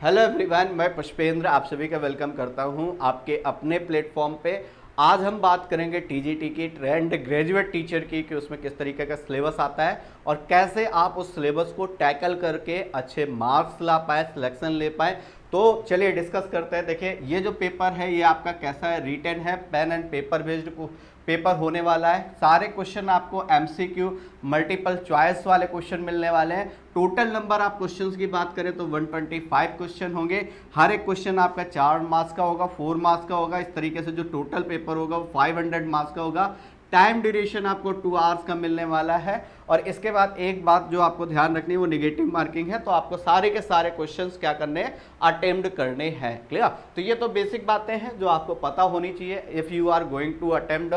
Hello everyone, मैं पुष्पेंद्र आप सभी का वेलकम करता हूं आपके अपने प्लेटफॉर्म पे। आज हम बात करेंगे टीजीटी की ट्रेंड ग्रेजुएट टीचर की कि उसमें किस तरीके का सिलेबस आता है और कैसे आप उस सिलेबस को टैकल करके अच्छे मार्क्स ला पाए, सिलेक्शन ले पाए। तो चलिए डिस्कस करते हैं। देखिए, ये जो पेपर है ये आपका कैसा है, रिटन है, pen and paper based paper होने वाला है। सारे क्वेश्चन आपको एमसीक्यू मल्टीपल चॉइस वाले क्वेश्चन मिलने वाले हैं। टोटल नंबर आप क्वेश्चंस की बात करें तो 125 क्वेश्चन होंगे। हर एक क्वेश्चन आपका 4 मार्क्स का होगा, 4 मार्क्स का होगा। इस तरीके से जो टोटल पेपर होगा वो 500 मार्क्स का होगा। टाइम ड्यूरेशन आपको 2 आवर्स का मिलने वाला है। और इसके बाद एक बात जो आपको ध्यान रखनी है वो नेगेटिव मार्किंग है, तो आपको सारे के सारे क्वेश्चंस क्या करने हैं, अटेम्प्ट करने हैं। क्लियर? तो ये तो बेसिक बातें हैं जो आपको पता होनी चाहिए if you are going to attempt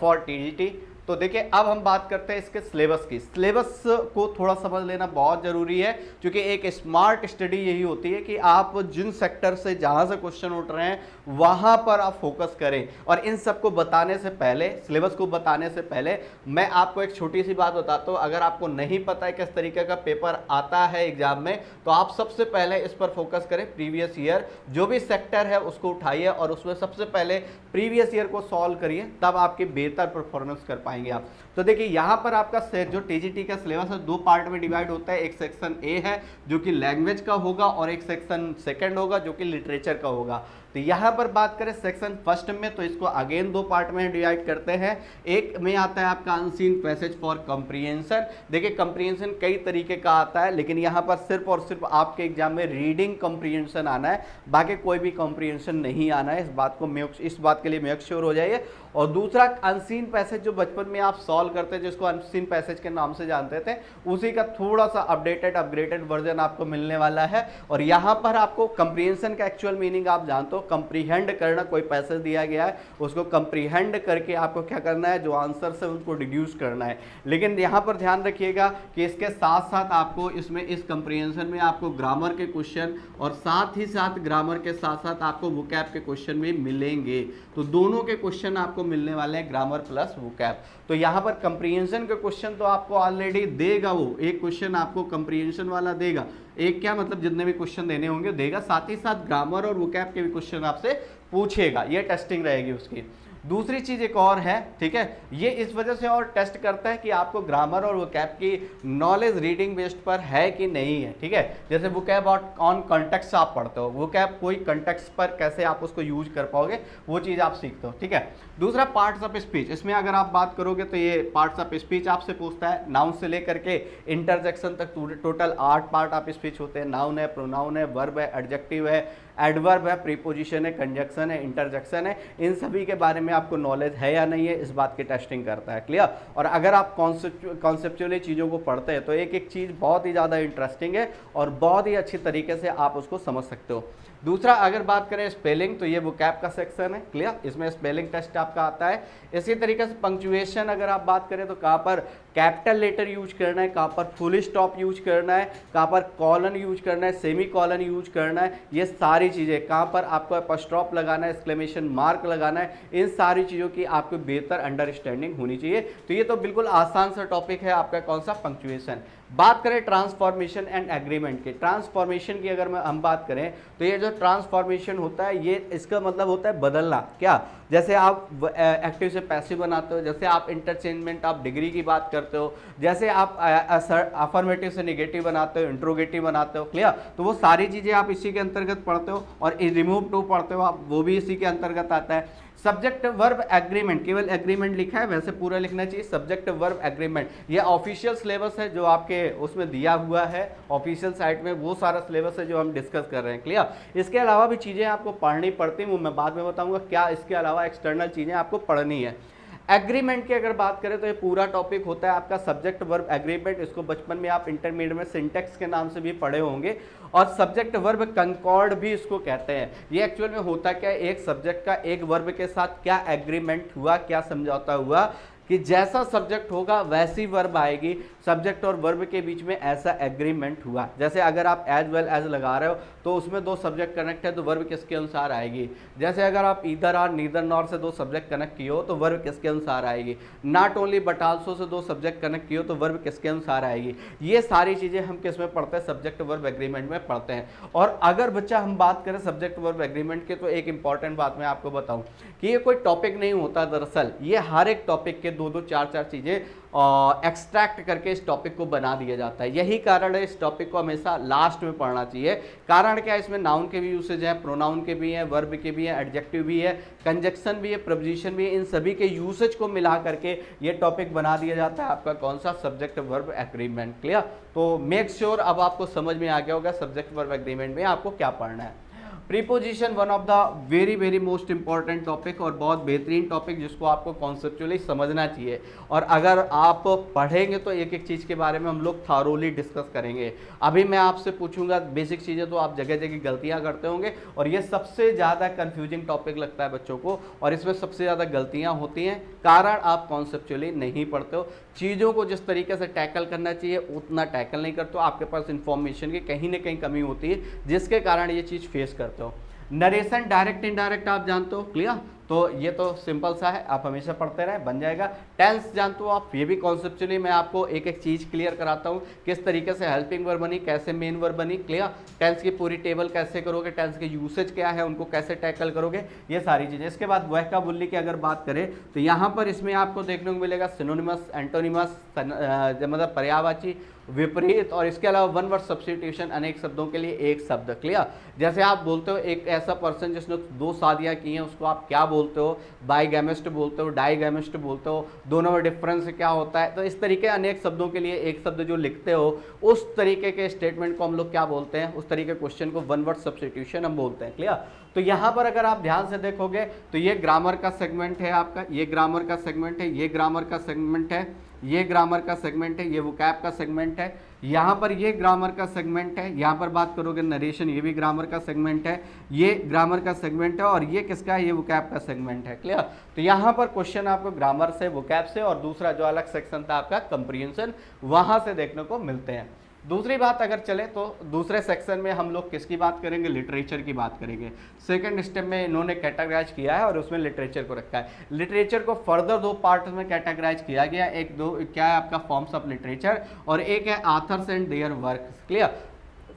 for TGT. तो देखिए, अब हम बात करते हैं इसके सिलेबस की। सिलेबस को थोड़ा समझ लेना बहुत ज़रूरी है, क्योंकि एक स्मार्ट स्टडी यही होती है कि आप जिन सेक्टर से जहाँ से क्वेश्चन उठ रहे हैं वहाँ पर आप फोकस करें। और इन सबको बताने से पहले, सिलेबस को बताने से पहले मैं आपको एक छोटी सी बात बताता हूँ। अगर आपको नहीं पता है किस तरीके का पेपर आता है एग्जाम में, तो आप सबसे पहले इस पर फोकस करें। प्रीवियस ईयर जो भी सेक्टर है उसको उठाइए और उसमें सबसे पहले प्रीवियस ईयर को सॉल्व करिए, तब आपकी बेहतर परफॉर्मेंस कर पाएंगे आप। तो देखिए, यहाँ पर आपका जो टीजीटी का सिलेबस है 2 पार्ट में डिवाइड होता है। एक सेक्शन ए है जो कि लैंग्वेज का होगा और एक सेक्शन सेकंड होगा जो कि लिटरेचर का होगा। तो यहाँ पर बात करें सेक्शन फर्स्ट में, तो इसको अगेन 2 पार्ट में डिवाइड करते हैं। एक में आता है आपका अनसीन पैसेज फॉर कंप्रीहेंशन। देखिए, कंप्रीहेंशन कई तरीके का आता है, लेकिन यहाँ पर सिर्फ और सिर्फ आपके एग्जाम में रीडिंग कंप्रीहेंशन आना है, बाकी कोई भी कंप्रीहेंशन नहीं आना है। इस बात के लिए मेक श्योर हो जाइए। और दूसरा अनसीन पैसेज जो बचपन में आप सॉल्व करते हैं, जिसको अनसीन पैसेज के नाम से जानते थे, उसी का थोड़ा सा अपग्रेडेड वर्जन आपको मिलने वाला है। और यहाँ पर आपको कंप्रीहेंशन का एक्चुअल मीनिंग आप जानते हो, कंप्रीहेंड करना। कोई पैसेज दिया गया है उसको कंप्रीहेंड करके आपको क्या करना है, जो आंसर है उनको डिड्यूस करना है। लेकिन यहाँ पर ध्यान रखिएगा कि इसके साथ साथ आपको इसमें इस कंप्रीहेंशन में आपको ग्रामर के क्वेश्चन और साथ ही साथ ग्रामर के साथ साथ आपको वोकैब के क्वेश्चन भी मिलेंगे। तो दोनों के क्वेश्चन आपको मिलने वाले हैं, ग्रामर प्लस वोकैब। तो यहाँ पर कंप्रीहेंशन के क्वेश्चन तो आपको ऑलरेडी देगा, वो एक क्वेश्चन आपको कंप्रीहेंशन वाला देगा। एक क्या मतलब, जितने भी क्वेश्चन देने होंगे देगा, साथ ही साथ ग्रामर और वोकैब के भी क्वेश्चन आपसे पूछेगा। ये टेस्टिंग रहेगी उसकी। दूसरी चीज एक और है, ठीक है, ये इस वजह से और टेस्ट करता है कि आपको ग्रामर और वोकैब की नॉलेज रीडिंग बेस्ड पर है कि नहीं है। ठीक है, जैसे वोकैब ऑन कॉन्टेक्स्ट आप पढ़ते हो, वोकैब कोई कॉन्टेक्स्ट पर कैसे आप उसको यूज कर पाओगे वो चीज आप सीखते हो। ठीक है, दूसरा पार्ट्स ऑफ स्पीच, इसमें अगर आप बात करोगे तो ये पार्ट्स ऑफ स्पीच आपसे पूछता है। नाउन से लेकर के इंटरजेक्शन तक टोटल 8 पार्ट ऑफ स्पीच होते हैं। नाउन है, प्रोनाउन है, वर्ब है, एडजेक्टिव है, एडवर्ब है, प्रीपोजिशन है, कंजक्शन है, इंटरजेक्शन है। इन सभी के बारे में आपको नॉलेज है या नहीं है, इस बात की टेस्टिंग करता है। क्लियर? और अगर आप कॉन्सेप्चुअली चीज़ों को पढ़ते हैं तो एक एक चीज़ बहुत ही ज़्यादा इंटरेस्टिंग है और बहुत ही अच्छी तरीके से आप उसको समझ सकते हो। दूसरा, अगर बात करें स्पेलिंग, तो ये वोकैब का सेक्शन है। क्लियर? इसमें स्पेलिंग टेस्ट आपका आता है। इसी तरीके से पंक्चुएशन अगर आप बात करें तो कहाँ पर कैपिटल लेटर यूज करना है, कहाँ पर फुल स्टॉप यूज करना है, कहाँ पर कॉलन यूज करना है, सेमी कॉलन यूज करना है, ये सारी चीज़ें, कहाँ पर आपको अपस्ट्रॉप लगाना है, एक्सक्लेमेशन मार्क लगाना है, इन सारी चीज़ों की आपको बेहतर अंडरस्टैंडिंग होनी चाहिए। तो ये तो बिल्कुल आसान सा टॉपिक है आपका, कौन सा, पंक्चुएशन। बात करें ट्रांसफॉर्मेशन एंड एग्रीमेंट की, ट्रांसफॉर्मेशन की अगर हम बात करें तो ये जो ट्रांसफॉर्मेशन होता है, ये इसका मतलब होता है बदलना। क्या? जैसे आप एक्टिव से पैसिव बनाते हो, जैसे आप इंटरचेंजमेंट ऑफ डिग्री की बात करते हो, जैसे आप अफर्मेटिव से नेगेटिव बनाते हो, इंट्रोगेटिव बनाते हो। क्लियर? तो वो सारी चीज़ें आप इसी के अंतर्गत पढ़ते हो। और रिमूव टू पढ़ते हो आप, वो भी इसी के अंतर्गत आता है। सब्जेक्ट वर्ब एग्रीमेंट, केवल एग्रीमेंट लिखा है, वैसे पूरा लिखना चाहिए। सब्जेक्ट वर्ब एग्रीमेंट, ये ऑफिशियल सिलेबस है जो आपके उसमें दिया हुआ है, ऑफिशियल साइट में वो सारा सिलेबस है जो हम डिस्कस कर रहे हैं। क्लियर? इसके अलावा भी चीज़ें आपको पढ़नी पड़ती हैं, वो मैं बाद में बताऊंगा क्या इसके अलावा एक्सटर्नल चीज़ें आपको पढ़नी है। एग्रीमेंट की अगर बात करें तो ये पूरा टॉपिक होता है आपका सब्जेक्ट वर्ब एग्रीमेंट। इसको बचपन में आप इंटरमीडिएट में सिंटेक्स के नाम से भी पढ़े होंगे। और सब्जेक्ट वर्ब कंकॉर्ड भी इसको कहते हैं। ये एक्चुअल में होता क्या है, एक सब्जेक्ट का एक वर्ब के साथ क्या एग्रीमेंट हुआ, क्या समझौता हुआ, कि जैसा सब्जेक्ट होगा वैसी वर्ब आएगी, सब्जेक्ट और वर्ब के बीच में ऐसा एग्रीमेंट हुआ। जैसे अगर आप एज वेल एज लगा रहे हो तो उसमें दो सब्जेक्ट कनेक्ट है तो वर्ब किसके अनुसार आएगी। जैसे अगर आप ईदर आर नीदर नॉर से दो सब्जेक्ट कनेक्ट किए हो तो वर्ब किसके अनुसार आएगी। Not only but also say दो सब्जेक्ट कनेक्ट किए हो तो वर्ब किसके अनुसार आएगी। ये सारी चीजें हम किस में पढ़ते हैं, सब्जेक्ट वर्ब एग्रीमेंट में पढ़ते हैं। और अगर बच्चा हम बात करें सब्जेक्ट वर्ब एग्रीमेंट के, तो एक इंपॉर्टेंट बात मैं आपको बताऊं कि ये कोई टॉपिक नहीं होता, दरअसल ये हर एक टॉपिक के दो दो चार चार चीजें एक्सट्रैक्ट करके इस टॉपिक को बना दिया जाता है। यही कारण है इस टॉपिक को हमेशा लास्ट में पढ़ना चाहिए। कारण क्या है, इसमें नाउन के भी यूसेज है, प्रोनाउन के भी हैं, वर्ब के भी हैं, एडजेक्टिव भी है, कंजक्शन भी है, प्रपोजिशन भी है। इन सभी के यूसेज को मिला करके ये टॉपिक बना दिया जाता है आपका कौन सा, सब्जेक्ट वर्ब एग्रीमेंट। क्लियर। तो मेक श्योर अब आपको समझ में आ गया होगा सब्जेक्ट वर्ब एग्रीमेंट में आपको क्या पढ़ना है। Preposition one of the very most important topic और बहुत बेहतरीन टॉपिक जिसको आपको कॉन्सेप्चुअली समझना चाहिए। और अगर आप पढ़ेंगे तो एक एक चीज़ के बारे में हम लोग थारोली डिस्कस करेंगे। अभी मैं आपसे पूछूंगा बेसिक चीज़ें तो आप जगह जगह गलतियां करते होंगे और ये सबसे ज़्यादा कंफ्यूजिंग टॉपिक लगता है बच्चों को और इसमें सबसे ज़्यादा गलतियाँ होती हैं, कारण आप कॉन्सेप्चुअली नहीं पढ़ते हो। चीज़ों को जिस तरीके से टैकल करना चाहिए उतना टैकल नहीं करते हो, आपके पास इंफॉर्मेशन की कहीं ना कहीं कमी होती है जिसके कारण ये चीज़ फेस करते हो। नरेशन डायरेक्ट इनडायरेक्ट आप जानते हो, क्लियर। तो ये तो सिंपल सा है, आप हमेशा पढ़ते रहे बन जाएगा। टेंस जानते हो आप, ये भी कॉन्सेप्चुअली मैं आपको एक एक चीज़ क्लियर कराता हूँ किस तरीके से हेल्पिंग वर्ब बनी, कैसे मेन वर्ब बनी, क्लियर। टेंस की पूरी टेबल कैसे करोगे, टेंस के यूसेज क्या है उनको कैसे टैकल करोगे, ये सारी चीज़ें। इसके बाद वोकैबुलरी की अगर बात करें तो यहाँ पर इसमें आपको देखने को मिलेगा सिनोनिमस, एंटोनिमस, मतलब पर्यायवाची, विपरीत, और इसके अलावा वन वर्ड सब्स्टिट्यूशन, अनेक शब्दों के लिए एक शब्द, क्लियर। जैसे आप बोलते हो एक ऐसा पर्सन जिसने दो शादियां की हैं उसको आप क्या बोलते हो, बाईगैमिस्ट बोलते हो, डाईगैमिस्ट बोलते हो, दोनों में डिफरेंस क्या होता है। तो इस तरीके अनेक शब्दों के लिए एक शब्द जो लिखते हो उस तरीके के स्टेटमेंट को हम लोग क्या बोलते हैं, उस तरीके क्वेश्चन को वन वर्ड सब्स्टिट्यूशन हम बोलते हैं, क्लियर। तो यहाँ पर अगर आप ध्यान से देखोगे तो ये ग्रामर का सेगमेंट है आपका, ये ग्रामर का सेगमेंट है, ये ग्रामर का सेगमेंट है, ये ग्रामर का सेगमेंट है, ये वोकैब का सेगमेंट है, यहाँ पर ये ग्रामर का सेगमेंट है, यहाँ पर बात करोगे नरेशन, ये भी ग्रामर का सेगमेंट है, ये ग्रामर का सेगमेंट है, और ये किसका है, ये वोकैब का सेगमेंट है, क्लियर। तो यहाँ पर क्वेश्चन आपको ग्रामर से, वोकैब से, और दूसरा जो अलग सेक्शन था आपका कंप्रीहेंशन, वहाँ से देखने को मिलते हैं। दूसरी बात अगर चले तो दूसरे सेक्शन में हम लोग किसकी बात करेंगे, लिटरेचर की बात करेंगे। सेकंड स्टेप में इन्होंने कैटेगराइज किया है और उसमें लिटरेचर को रखा है। लिटरेचर को फर्दर दो पार्ट में कैटेगराइज किया गया, एक दो क्या है आपका फॉर्म्स ऑफ लिटरेचर और एक है authors and there works, clear.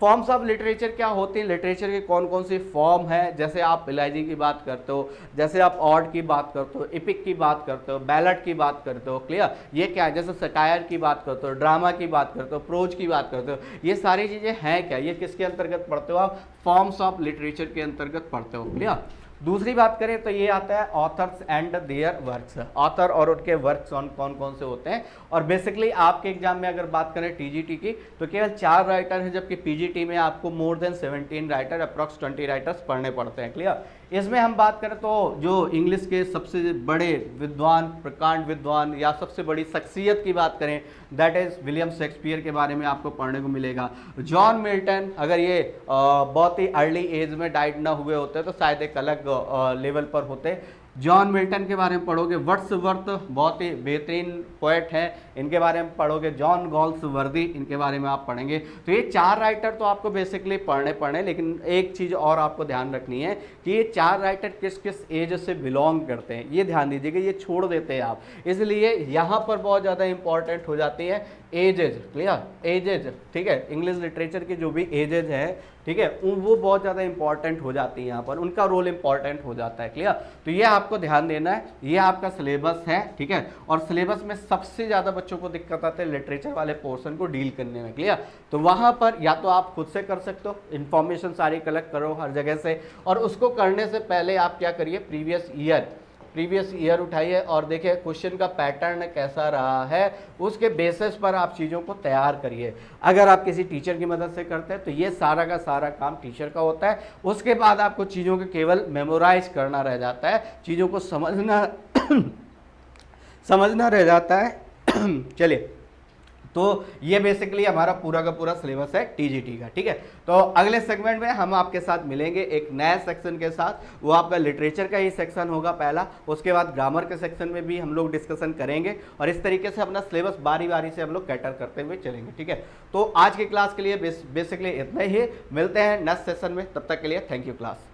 Forms of literature क्या होती हैं, लिटरेचर की कौन कौन सी फॉर्म है, जैसे आप इलाइजी की बात करते हो, जैसे आप ऑड की बात करते हो, एपिक की बात करते हो, बैलेट की बात करते हो, क्लियर। ये क्या है, जैसे सटायर की बात करते हो, ड्रामा की बात करते हो, प्रोज की बात करते हो, ये सारी चीज़ें हैं क्या, ये किसके अंतर्गत पढ़ते हो आप, फॉर्म्स ऑफ लिटरेचर के अंतर्गत पढ़ते हो, क्लियर। दूसरी बात करें तो ये आता है authors and there works, author और उनके वर्क्स कौन कौन से होते हैं। और बेसिकली आपके एग्जाम में अगर बात करें टीजीटी की तो केवल 4 राइटर हैं, जबकि पीजीटी में आपको more than 17 writer, approx 20 writers पढ़ने पड़ते हैं, क्लियर। इसमें हम बात करें तो जो इंग्लिश के सबसे बड़े विद्वान, प्रकांड विद्वान या सबसे बड़ी शख्सियत की बात करें दैट इज विलियम शेक्सपियर के बारे में आपको पढ़ने को मिलेगा। जॉन मिल्टन, अगर ये बहुत ही अर्ली एज में डाइड ना हुए होते तो शायद एक अलग लेवल पर होते। जॉन मिल्टन के बारे में पढ़ोगे, वर्ड्सवर्थ बहुत ही बेहतरीन पोएट हैं, इनके बारे में पढ़ोगे, जॉन गॉल्सवर्दी इनके बारे में आप पढ़ेंगे। तो ये 4 राइटर तो आपको बेसिकली पढ़ने, लेकिन एक चीज़ और आपको ध्यान रखनी है कि ये 4 राइटर किस किस एज से बिलोंग करते हैं, ये ध्यान दीजिएगा, ये छोड़ देते हैं आप, इसलिए यहाँ पर बहुत ज़्यादा इंपॉर्टेंट हो जाती है एजेज, क्लियर, एजेज, ठीक है। इंग्लिश लिटरेचर की जो भी एजेज है, ठीक है, वो बहुत ज़्यादा इंपॉर्टेंट हो जाती है, यहाँ पर उनका रोल इंपॉर्टेंट हो जाता है, क्लियर। तो ये आपको ध्यान देना है, ये आपका सिलेबस है, ठीक है। और सिलेबस में सबसे ज़्यादा बच्चों को दिक्कत आती है लिटरेचर वाले पोर्शन को डील करने में, क्लियर। तो वहाँ पर या तो आप खुद से कर सकते हो, इन्फॉर्मेशन सारी कलेक्ट करो हर जगह से, और उसको करने से पहले आप क्या करिए, प्रीवियस ईयर उठाइए और देखिए क्वेश्चन का पैटर्न कैसा रहा है, उसके बेसिस पर आप चीज़ों को तैयार करिए। अगर आप किसी टीचर की मदद से करते हैं तो ये सारा का सारा काम टीचर का होता है, उसके बाद आपको चीज़ों को केवल मेमोराइज करना रह जाता है, चीज़ों को समझना रह जाता है। चलिए, तो ये बेसिकली हमारा पूरा का पूरा सिलेबस है टीजीटी का, ठीक है। तो अगले सेगमेंट में हम आपके साथ मिलेंगे एक नए सेक्शन के साथ, वो आपका लिटरेचर का ही सेक्शन होगा पहला, उसके बाद ग्रामर के सेक्शन में भी हम लोग डिस्कशन करेंगे और इस तरीके से अपना सिलेबस बारी बारी से हम लोग कैटर करते हुए चलेंगे, ठीक है। तो आज की क्लास के लिए बेसिकली इतना ही, मिलते हैं नेक्स्ट सेशन में, तब तक के लिए थैंक यू क्लास।